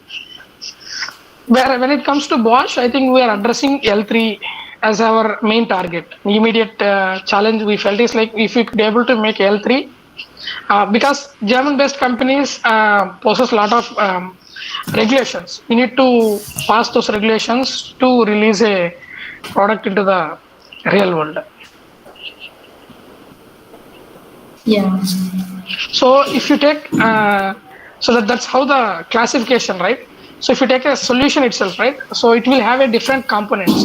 where when it comes to Bosch, I think we are addressing L3 as our main target. Immediate challenge we felt is like if we could be able to make L3, because German-based companies possess a lot of regulations. We need to pass those regulations to release a product into the real world. Yeah. So if you take so that's how the classification, right? So if you take a solution itself, right, so it will have a different components.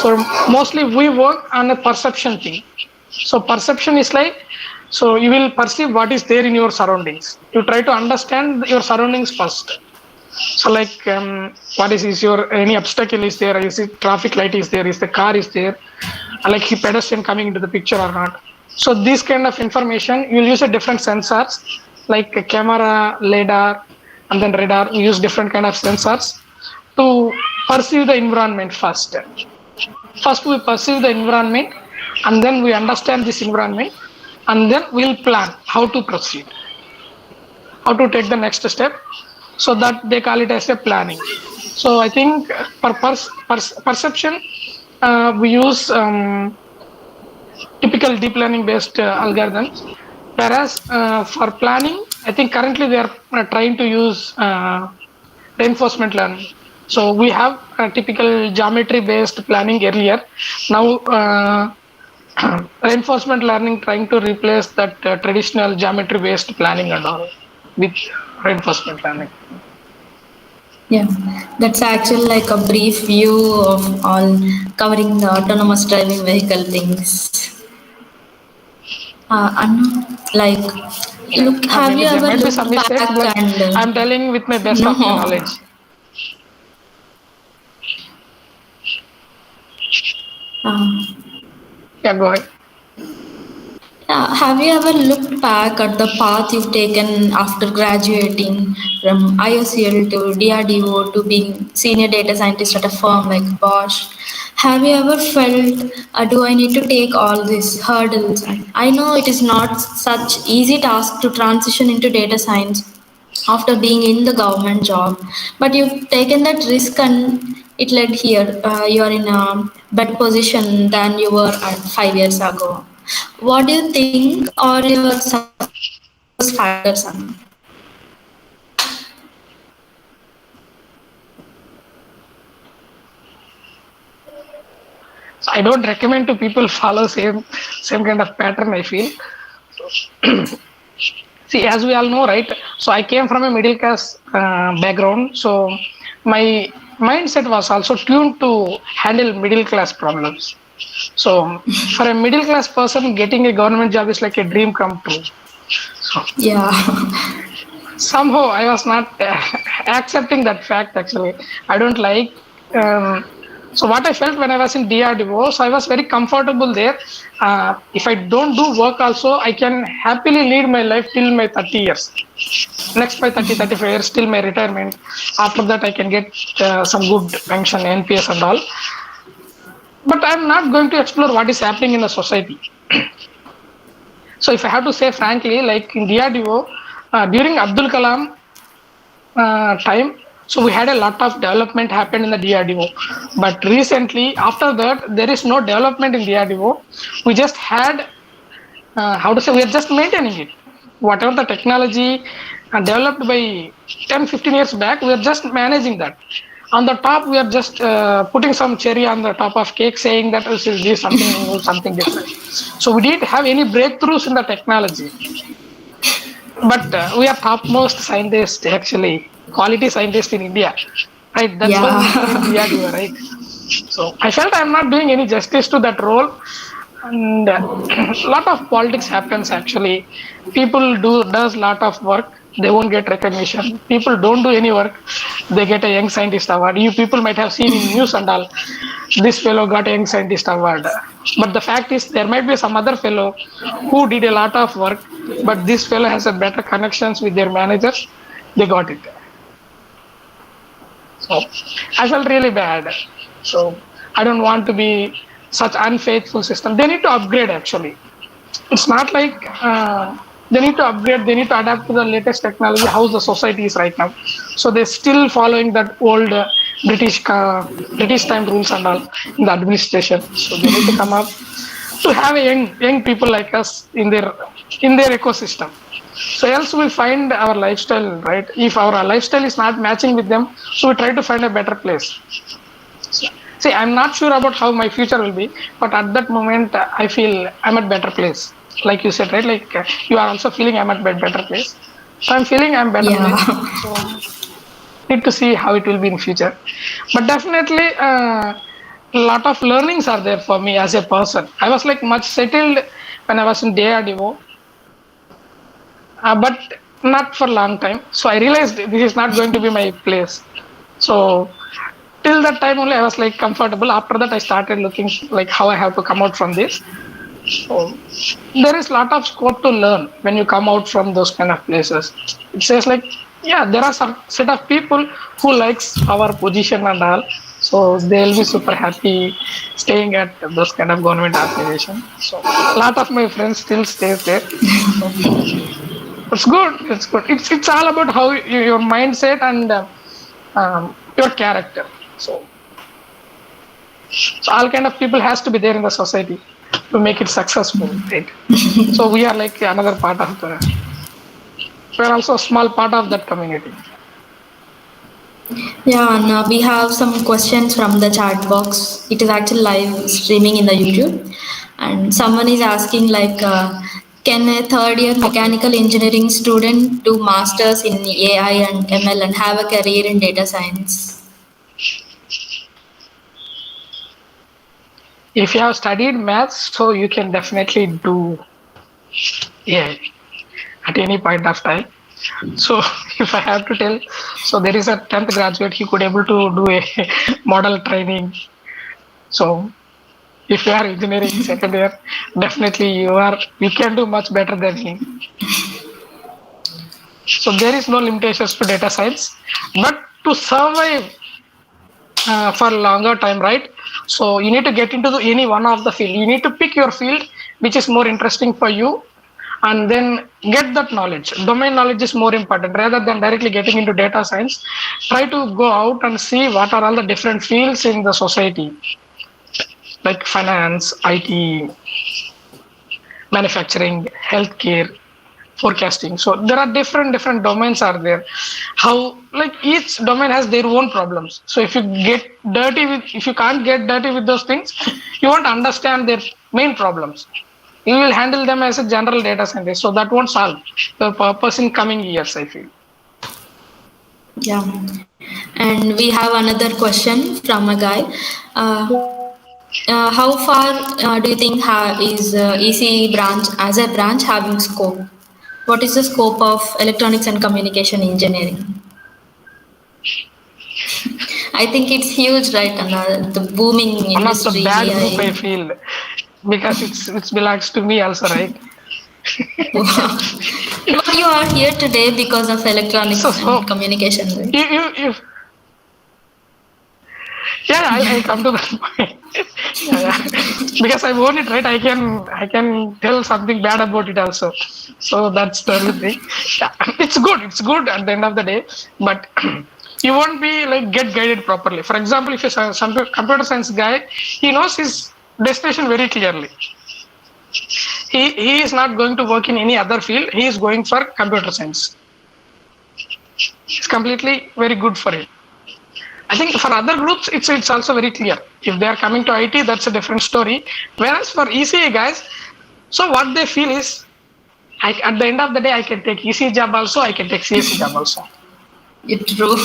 So mostly we work on a perception thing. So perception is like, so you will perceive what is there in your surroundings. You try to understand your surroundings first. So like what is your any obstacle is there, is it traffic light is there, is the car is there, like a pedestrian coming into the picture or not. So this kind of information you'll use a different sensors like a camera, lidar, and then radar. We use different kind of sensors to perceive the environment first. First we perceive the environment and then we understand this environment and then we'll plan how to proceed, how to take the next step. So that they call it as a planning. So I think for perception, we use typical deep learning based algorithms. Whereas for planning, I think currently they are trying to use reinforcement learning. So we have a typical geometry based planning earlier. Now reinforcement learning trying to replace that traditional geometry based planning and all with reinforcement learning. Yeah, that's actually like a brief view of all covering the autonomous driving vehicle things. Like, Yeah, look, have you maybe there ever might be some looked mistakes, back but and I'm telling with my best of my no? knowledge. Uh, Yeah, go ahead. Yeah, have you ever looked back at the path you've taken after graduating from IOCL to DRDO to being senior data scientist at a firm like Bosch? Have you ever felt, do I need to take all these hurdles? And I know it is not such easy task to transition into data science after being in the government job, but you've taken that risk and it led here. You're in a better position than you were at 5 years ago. What do you think are your success factors? So I don't recommend to people follow same kind of pattern. I feel. See, as we all know, right? So I came from a middle class background. So my mindset was also tuned to handle middle class problems. So for a middle class person, getting a government job is like a dream come true. So Yeah. somehow I was not accepting that fact. Actually, I don't like. Um, so what I felt when I was in DRDO, so I was very comfortable there. If I don't do work, also I can happily lead my life till my 30 years. Next by 35 years till my retirement. After that, I can get some good pension, NPS, and all. But I'm not going to explore what is happening in the society. So if I have to say frankly, like in DRDO, during Abdul Kalam time, so we had a lot of development happened in the DRDO. But recently, after that, there is no development in DRDO. We just had, how to say, we are just maintaining it. Whatever the technology developed by 10, 15 years back, we are just managing that. On the top, we are just putting some cherry on the top of cake, saying that this is something new, something different. So we didn't have any breakthroughs in the technology. But we are topmost scientists, actually, quality scientists in India, right? That's why we feel in Yeah. DRDO, right? So I felt I'm not doing any justice to that role, and a lot of politics happens actually. People does lot of work, they won't get recognition. People don't do any work, they get a young scientist award. You people might have seen in news and all, this fellow got a young scientist award. But the fact is, there might be some other fellow who did a lot of work, but this fellow has a better connections with their managers. They got it. So I felt really bad. So I don't want to be such unfaithful system. They need to upgrade actually. It's not like they need to upgrade, they need to adapt to the latest technology, how the society is right now. So they're still following that old British time rules and all in the administration. So they need to come up to have a young people like us in their ecosystem. So else we find our lifestyle, right? If our lifestyle is not matching with them, so we try to find a better place. See, I'm not sure about how my future will be, but at that moment, I feel I'm at better place. Like you said, right? Like you are also feeling I'm at better place. So I'm feeling I'm better Yeah. place. So need to see how it will be in future. But definitely, a lot of learnings are there for me as a person. I was like much settled when I was in DRDO, but not for a long time. So I realized this is not going to be my place. So till that time only I was like comfortable. After that I started looking like how I have to come out from this. So there is lot of scope to learn when you come out from those kind of places. It says like, yeah, there are some set of people who likes our position and all. So they'll be super happy staying at those kind of government organization. So a lot of my friends still stays there. So it's good. It's good. It's all about how your mindset and your character. So all kind of people has to be there in the society to make it successful, right? So we are like another part of the. We are also a small part of that community. Yeah, and we have some questions from the chat box. It is actually live streaming in the YouTube. And someone is asking like, can a third year mechanical engineering student do masters in AI and ML and have a career in data science? If you have studied maths, so you can definitely do AI at any point of time. So if I have to tell, so there is a 10th graduate, he could able to do a model training. So if you are engineering second year, definitely you can do much better than him. So there is no limitations to data science, but to survive for a longer time, right? So you need to get into any one of the field. You need to pick your field which is more interesting for you, and then get that knowledge. Domain knowledge is more important rather than directly getting into data science. Try to go out and see what are all the different fields in the society, like finance, IT, manufacturing, healthcare, forecasting. So there are different domains are there. How, like, each domain has their own problems. So if you can't get dirty with those things, you won't understand their main problems. You will handle them as a general data scientist. So that won't solve the purpose in coming years, I feel. Yeah. And we have another question from a guy. How far do you think is ECE branch as a branch having scope? What is the scope of electronics and communication engineering? I think it's huge, right? And the booming One of the industry, bad group, I AI. feel, because it belongs to me also, right? But you are here today because of so electronics and so communication, right? you yeah, I'll come to that point. Yeah. Because I own it, right? I can tell something bad about it also. So that's the only thing. Yeah, it's good at the end of the day, but you won't be like get guided properly. For example, if you're some computer science guy, he knows his destination very clearly. He is not going to work in any other field. He is going for computer science. It's completely very good for him. I think for other groups, it's also very clear. If they are coming to IT, that's a different story. Whereas for ECA guys, so what they feel is, at the end of the day, I can take ECA job also, I can take CSE job also. It's true.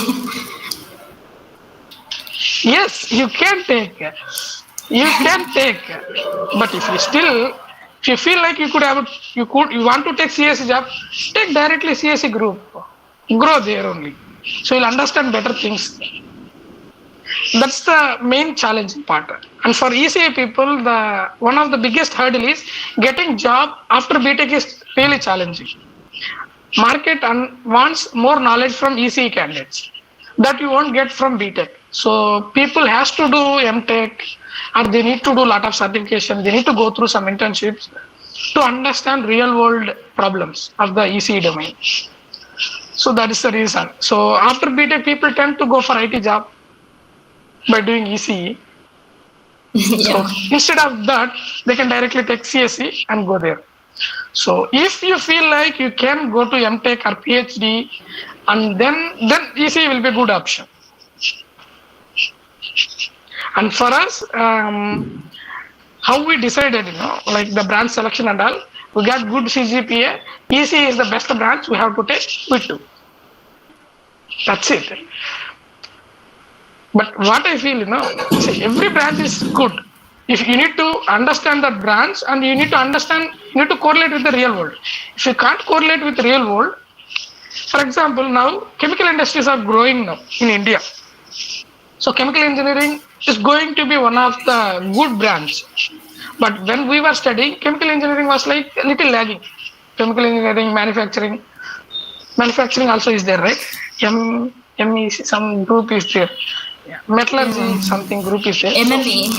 Yes, you can take, but if you feel like you want to take CSE job, take directly CSE group, grow there only. So you'll understand better things. That's the main challenging part. And for ECA people, the one of the biggest hurdle is getting job after BTech is really challenging. Market wants more knowledge from ECA candidates that you won't get from BTech. So people has to do MTech, or they need to do a lot of certification. They need to go through some internships to understand real world problems of the ECE domain. So that is the reason. So after BTech, people tend to go for IT job by doing ECE. So Yeah. instead of that, they can directly take CSE and go there. So if you feel like you can go to MTech or PhD, and then ECE will be a good option. And for us, how we decided, like the branch selection and all, we got good CGPA. ECE is the best branch we have to take. We do. That's it. But what I feel, see, every branch is good. If you need to understand that branch, and you need to correlate with the real world. If you can't correlate with the real world, for example, now chemical industries are growing now in India. So chemical engineering is going to be one of the good branch. But when we were studying, chemical engineering was like a little lagging. Chemical engineering, manufacturing also is there, right? MEC, some group is there. Yeah. Metallurgy, something group is there. MME.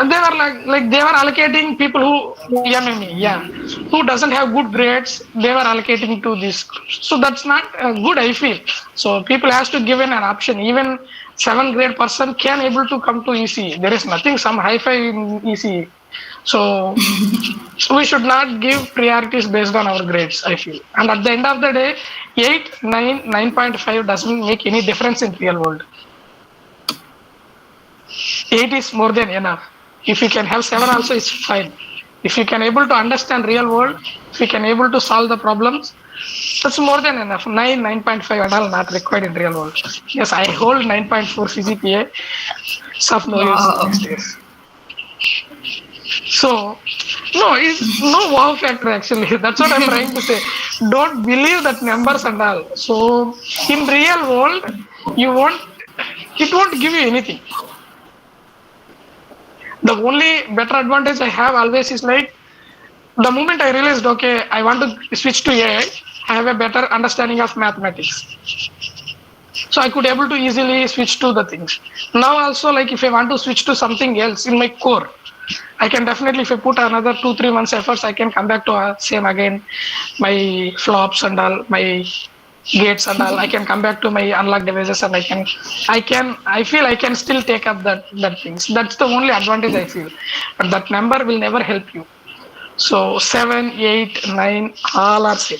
They were like they were allocating people who MME, yeah, who doesn't have good grades. They were allocating to this. So that's not good, I feel. So people has to give an option. Even 7th grade person can able to come to ECE. There is nothing some hi-fi in ECE. So we should not give priorities based on our grades, I feel. And at the end of the day, 8, 9, 9.5 doesn't make any difference in real world. 8 is more than enough. If you can have 7 also, it's fine. If you can able to understand real world, if you can able to solve the problems, that's more than enough. 9.5 and all not required in real world. Yes, I hold 9.4 CGPA. It's of no use Wow. these days. So, no, it's no wow factor actually. That's what I'm trying to say. Don't believe that numbers and all. So, in real world, you won't, it won't give you anything. The only better advantage I have always is like, the moment I realized, okay, I want to switch to AI, I have a better understanding of mathematics. So I could able to easily switch to the things. Now also, like if I want to switch to something else in my core, I can definitely, if I put another 2-3 months efforts, I can come back to same again, my flops and all, my gates and all. I can come back to my unlock devices and I feel I can still take up that things. That's the only advantage I feel. But that number will never help you. So 7, 8, 9, all are same.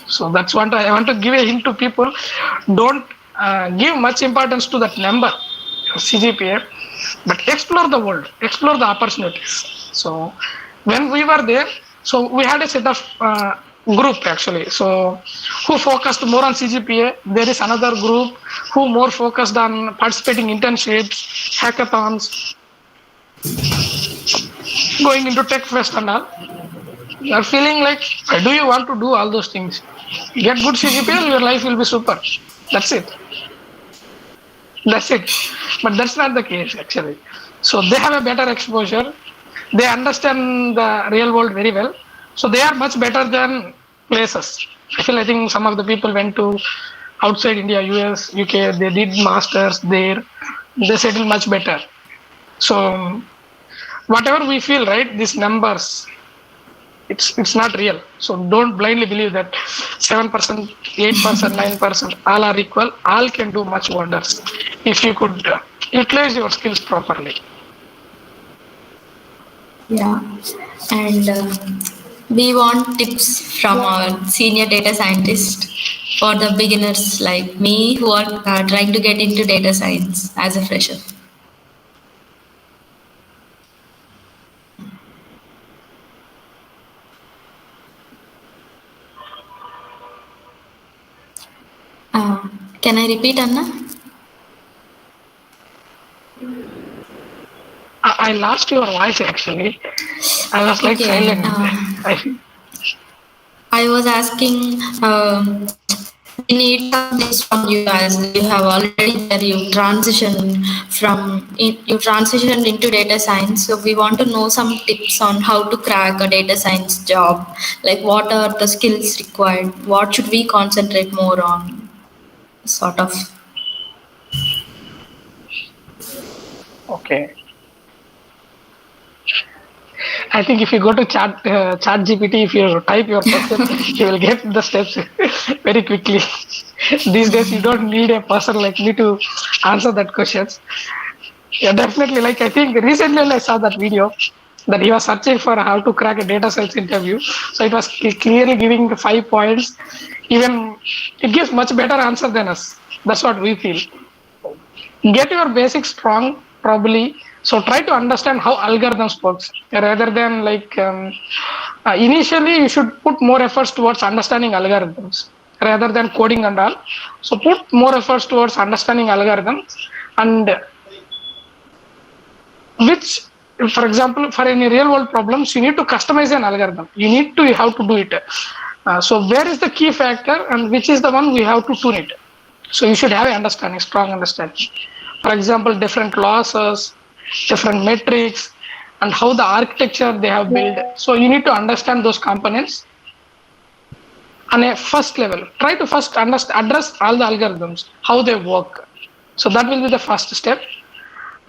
So that's what I want to give a hint to people. Don't give much importance to that number, CGPA, but explore the world, explore the opportunities. So when we were there, so we had a set of group actually. So who focused more on CGPA. There is another group who more focused on participating internships, hackathons, going into tech fest and all. You are feeling like, why do you want to do all those things? Get good CGPA, your life will be super. That's it. That's it. But that's not the case actually. So they have a better exposure. They understand the real world very well. So they are much better than places. I think some of the people went to outside India, US, UK, they did masters there. They settled much better. So whatever we feel, right, these numbers, it's not real. So don't blindly believe that 7%, 8%, 9%, all are equal. All can do much wonders if you could utilize your skills properly. Yeah, and we want tips from our senior data scientist for the beginners like me who are trying to get into data science as a fresher. Uh, can I repeat, Anna? I lost your voice actually. I was like Okay. silent. I was asking, we need some tips from you as you have already there. You transitioned into data science. So we want to know some tips on how to crack a data science job. Like what are the skills required? What should we concentrate more on? Sort of. Okay. I think if you go to chat GPT, if you type your question, you will get the steps very quickly. These days, you don't need a person like me to answer that questions. Yeah, definitely. Like I think recently I saw that video that he was searching for how to crack a data science interview. So it was clearly giving the 5 points. Even it gives much better answer than us. That's what we feel. Get your basics strong probably. So try to understand how algorithms works rather than like initially you should put more efforts towards understanding algorithms rather than coding and all. So put more efforts towards understanding algorithms, and which, for example, for any real world problems, you need to customize an algorithm. You need to how to do it. So where is the key factor and which is the one we have to tune it. So you should have an understanding, strong understanding. For example, different losses, different metrics, and how the architecture they have built. So you need to understand those components on a first level. Try to first address all the algorithms, how they work. So that will be the first step.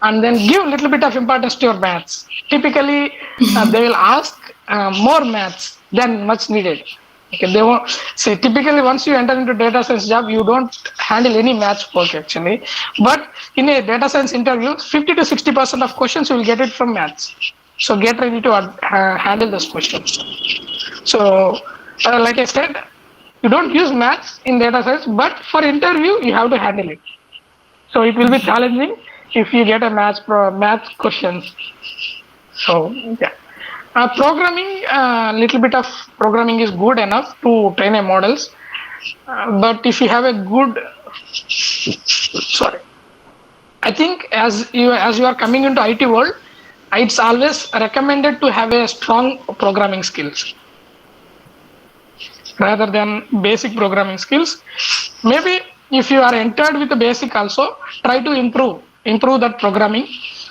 And then give a little bit of importance to your maths. Typically, they will ask more maths than much needed. Okay, they won't say typically once you enter into data science job, you don't handle any maths work actually. But in a data science interview, 50 to 60% of questions you will get it from maths. So get ready to handle those questions. So, like I said, you don't use maths in data science, but for interview you have to handle it. So it will be challenging. if you get a math questions. So yeah, programming, little bit of programming is good enough to train a models. But if you have a good, sorry, I think as you are coming into IT world, it's always recommended to have a strong programming skills rather than basic programming skills. Maybe if you are entered with the basic also, try to improve that programming.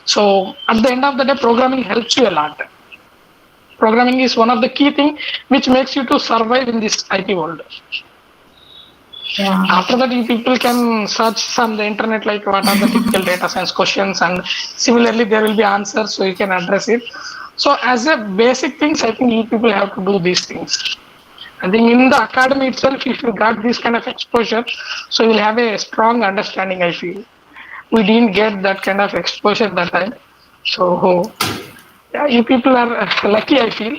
So at the end of the day, programming helps you a lot. Programming is one of the key thing which makes you to survive in this IT world. Yeah. After that, you people can search from the internet like what are the typical data science questions, and similarly there will be answers, so you can address it. So as a basic things, I think you people have to do these things. I think in the academy itself, if you got this kind of exposure, so you'll have a strong understanding. I feel we didn't get that kind of exposure that time, so yeah, you people are lucky. I feel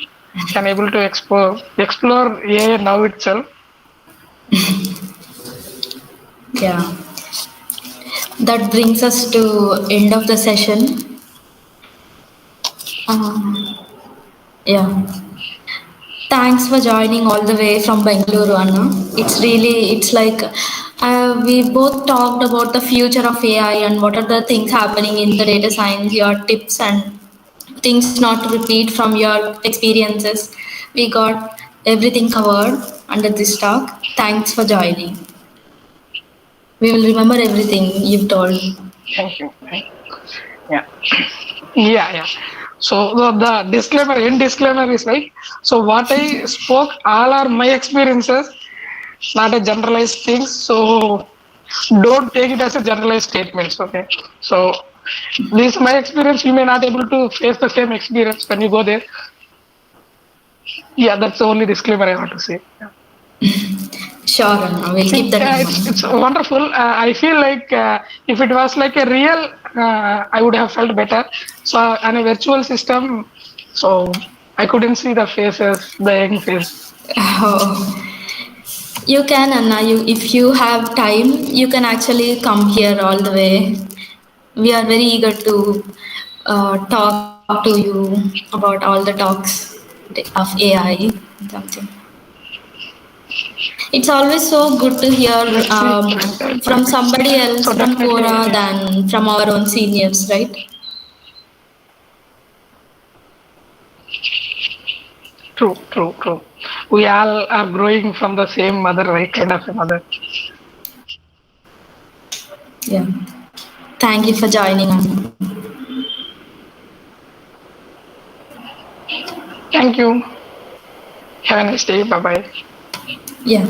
can able to explore AI now itself. Yeah. That brings us to end of the session. Um, yeah. Thanks for joining all the way from Bengaluru, Anna. It's like we both talked about the future of AI and what are the things happening in the data science, your tips and things not to repeat from your experiences. We got everything covered under this talk. Thanks for joining. We will remember everything you've told. Thank you. Yeah. Yeah. So the disclaimer, end disclaimer is like, so what I spoke, all are my experiences, not a generalized things. So don't take it as a generalized statement. Okay. So this is my experience. You may not able to face the same experience when you go there. Yeah, that's the only disclaimer I want to say. Yeah. Sure, Anna. I We'll keep think that in it's mind. wonderful. I feel like if it was like a real, I would have felt better. So on a virtual system, so I couldn't see the faces, the young face. Oh, you can, Anna. If you have time, you can actually come here all the way. We are very eager to talk to you about all the talks of AI. Something. It's always so good to hear Let's see when the from time is. somebody So else from definitely, Quora than from our own seniors, right? true. We all are growing from the same mother, right? Kind of a mother. Yeah. Thank you for joining, Anna. Thank you. Have a nice day. Bye bye. Yeah.